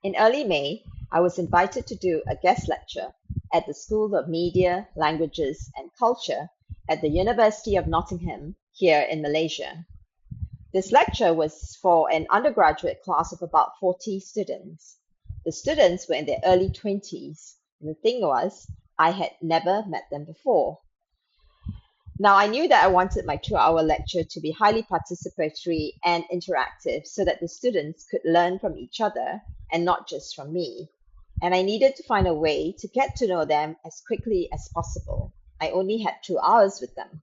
In early May, I was invited to do a guest lecture at the School of Media, Languages and Culture at the University of Nottingham here in Malaysia. This lecture was for an undergraduate class of about 40 students. The students were in their early 20s, and the thing was, I had never met them before. Now, I knew that I wanted my 2-hour lecture to be highly participatory and interactive so that the students could learn from each other and not just from me. And I needed to find a way to get to know them as quickly as possible. I only had 2 hours with them.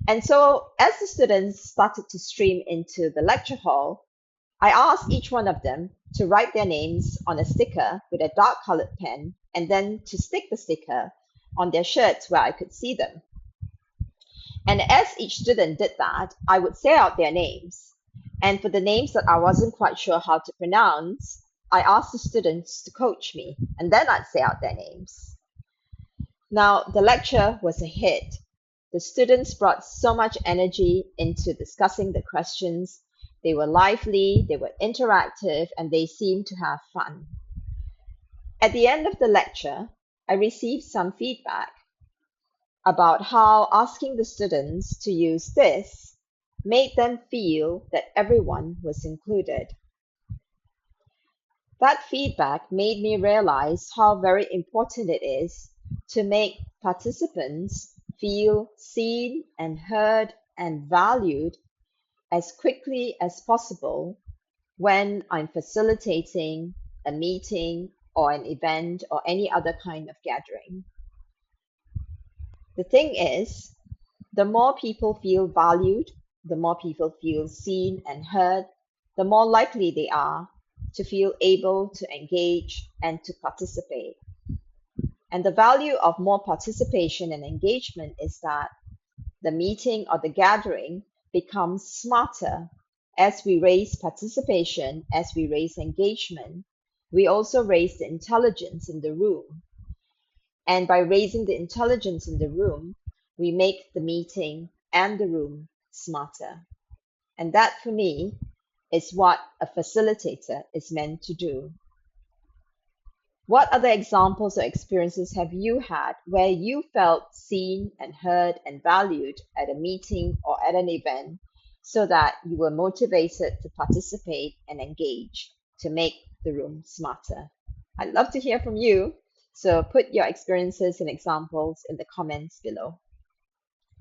And so, as the students started to stream into the lecture hall, I asked each one of them to write their names on a sticker with a dark colored pen and then to stick the sticker on their shirts where I could see them. And as each student did that, I would say out their names. And for the names that I wasn't quite sure how to pronounce, I asked the students to coach me, and then I'd say out their names. Now, the lecture was a hit. The students brought so much energy into discussing the questions. They were lively, they were interactive, and they seemed to have fun. At the end of the lecture, I received some feedback about how asking the students to use this made them feel that everyone was included. That feedback made me realize how very important it is to make participants feel seen and heard and valued as quickly as possible when I'm facilitating a meeting or an event or any other kind of gathering. The thing is, the more people feel valued, the more people feel seen and heard, the more likely they are to feel able to engage and to participate. And the value of more participation and engagement is that the meeting or the gathering becomes smarter as we raise participation, as we raise engagement. We also raise the intelligence in the room. And by raising the intelligence in the room, we make the meeting and the room smarter. And that, for me, is what a facilitator is meant to do. What other examples or experiences have you had where you felt seen and heard and valued at a meeting or at an event so that you were motivated to participate and engage to make the room smarter? I'd love to hear from you. So put your experiences and examples in the comments below.